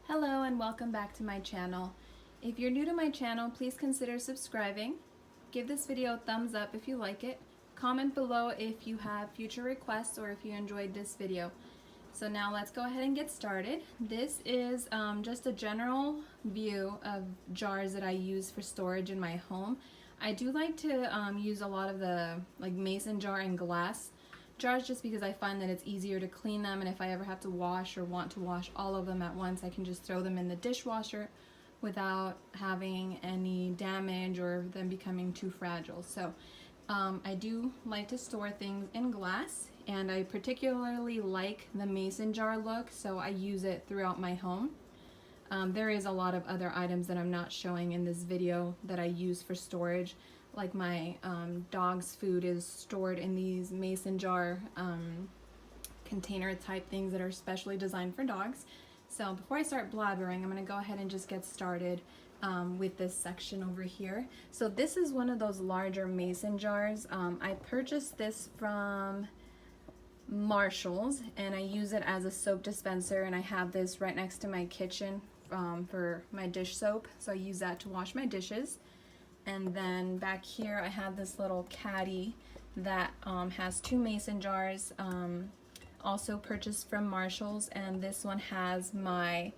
Hello and welcome back to my channel. If you're new to my channel, please consider subscribing. Give this video a thumbs up if you like it. Comment below if you have future requests or if you enjoyed this video. So now let's go ahead and get started. This is just a general view of jars that I use for storage in my home. I do like to use a lot of the mason jar and glass jars just because I find that it's easier to clean them, and if I ever have to wash or want to wash all of them at once, I can just throw them in the dishwasher without having any damage or them becoming too fragile. So I do like to store things in glass, and I particularly like the mason jar look, so I use it throughout my home. There is a lot of other items that I'm not showing in this video that I use for storage. Like my dog's food is stored in these mason jar container type things that are specially designed for dogs. So before I start blabbering, I'm going to go ahead and just get started with this section over here. So this is one of those larger mason jars. I purchased this from Marshalls, and I use it as a soap dispenser, and I have this right next to my kitchen for my dish soap, so I use that to wash my dishes. And then back here I have this little caddy that has two mason jars, also purchased from Marshalls, and this one has my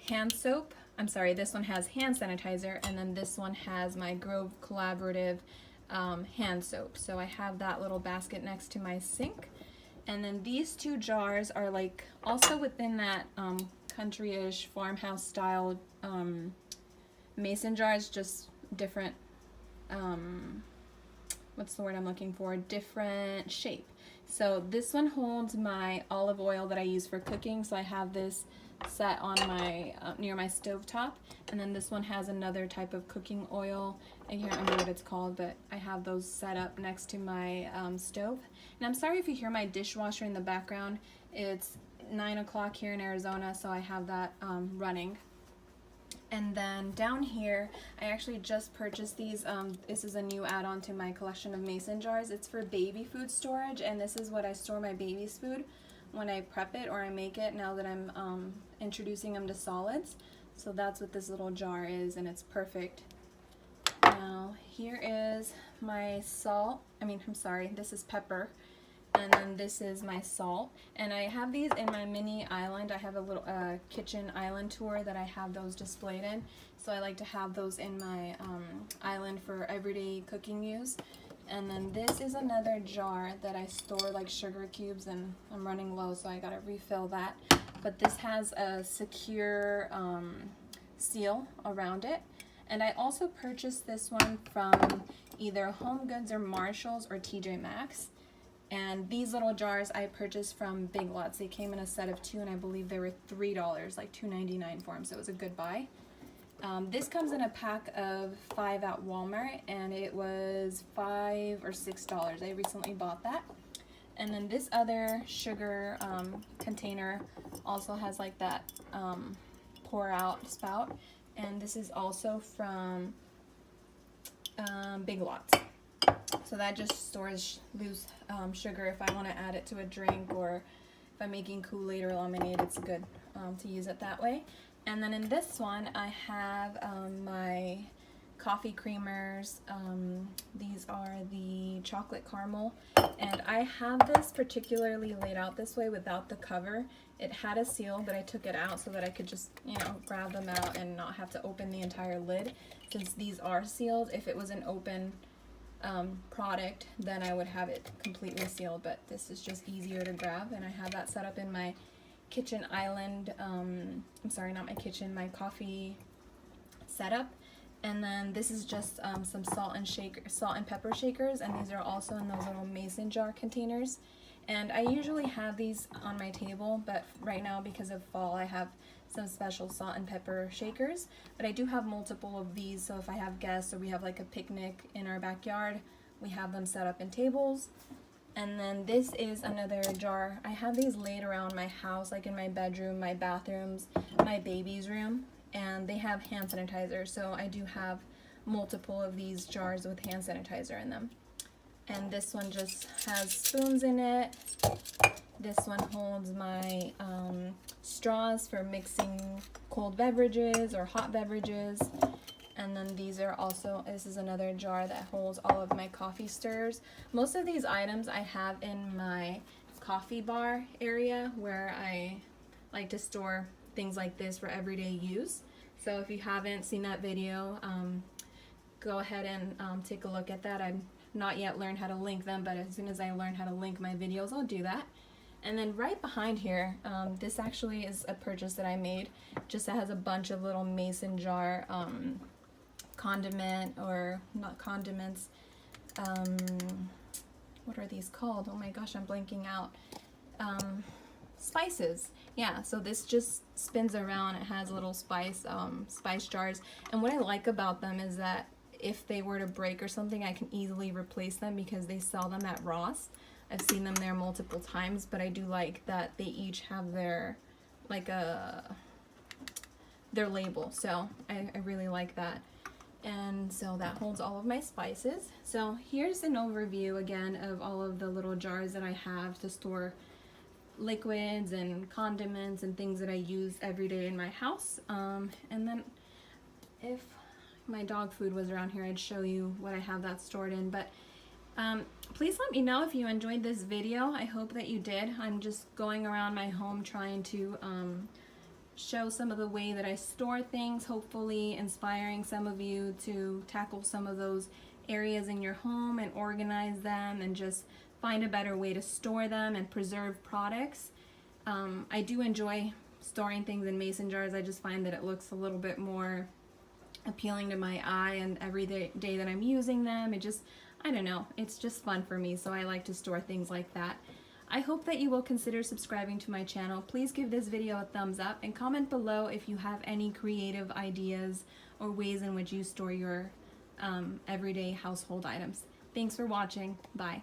hand soap. I'm sorry, this one has hand sanitizer, and then this one has my Grove Collaborative hand soap. So I have that little basket next to my sink. And then these two jars are like also within that country-ish farmhouse style mason jars, just different what's the word I'm looking for? Different shape. So this one holds my olive oil that I use for cooking, so I have this set on my near my stove top, and then this one has another type of cooking oil. I can't remember what it's called, but I have those set up next to my stove. And I'm sorry if you hear my dishwasher in the background. It's 9 o'clock here in Arizona, so I have that running. And then down here, I actually just purchased these. This is a new add-on to my collection of mason jars. It's for baby food storage, and this is what I store my baby's food when I prep it or I make it, now that I'm introducing them to solids. So that's what this little jar is, and it's perfect. Now here is my salt. This is pepper. And then this is my salt, and I have these in my mini island. I have a little kitchen island tour that I have those displayed in, so I like to have those in my island for everyday cooking use. And then this is another jar that I store like sugar cubes, and I'm running low, so I gotta refill that. But this has a secure seal around it. And I also purchased this one from either Home Goods or Marshalls or TJ Maxx. And these little jars I purchased from Big Lots. They came in a set of 2, and I believe they were $3, like $2.99 for them, so it was a good buy. This comes in a pack of 5 at Walmart, and it was $5 or $6. I recently bought that. And then this other sugar container also has like that pour out spout, and this is also from Big Lots. So that just stores loose sugar if I want to add it to a drink, or if I'm making Kool-Aid or lemonade, it's good to use it that way. And then in this one I have my coffee creamers. These are the chocolate caramel, and I have this particularly laid out this way without the cover. It had a seal, but I took it out so that I could just, grab them out and not have to open the entire lid, since these are sealed. If it was an open product, then I would have it completely sealed, but this is just easier to grab, and I have that set up in my kitchen island. My coffee setup. And then this is just some salt and pepper shakers, and these are also in those little mason jar containers. And I usually have these on my table, but right now because of fall I have some special salt and pepper shakers. But I do have multiple of these, so if I have guests or we have like a picnic in our backyard, we have them set up in tables. And then this is another jar. I have these laid around my house, like in my bedroom, my bathrooms, my baby's room, and they have hand sanitizer, so I do have multiple of these jars with hand sanitizer in them. And this one just has spoons in it. This one holds my straws for mixing cold beverages or hot beverages. And then these are also, this is another jar that holds all of my coffee stirs. Most of these items I have in my coffee bar area where I like to store things like this for everyday use. So if you haven't seen that video, go ahead and take a look at that. I've not yet learned how to link them, but as soon as I learn how to link my videos, I'll do that. And then right behind here, this actually is a purchase that I made. Just that has a bunch of little mason jar condiment, or not condiments, what are these called? Oh my gosh, I'm blanking out. Spices. Yeah, so this just spins around. It has little spice jars. And what I like about them is that if they were to break or something, I can easily replace them because they sell them at Ross. I've seen them there multiple times, but I do like that they each have their, like their label. So I really like that. And so that holds all of my spices. So here's an overview again of all of the little jars that I have to store liquids and condiments and things that I use every day in my house. And then if my dog food was around here, I'd show you what I have that stored in. But please let me know if you enjoyed this video. I hope that you did. I'm just going around my home trying to show some of the way that I store things, hopefully inspiring some of you to tackle some of those areas in your home and organize them and just find a better way to store them and preserve products. I do enjoy storing things in mason jars. I just find that it looks a little bit more appealing to my eye, and every day that I'm using them, it just, I don't know, it's just fun for me, so I like to store things like that. I hope that you will consider subscribing to my channel. Please give this video a thumbs up and comment below if you have any creative ideas or ways in which you store your everyday household items. Thanks for watching. Bye.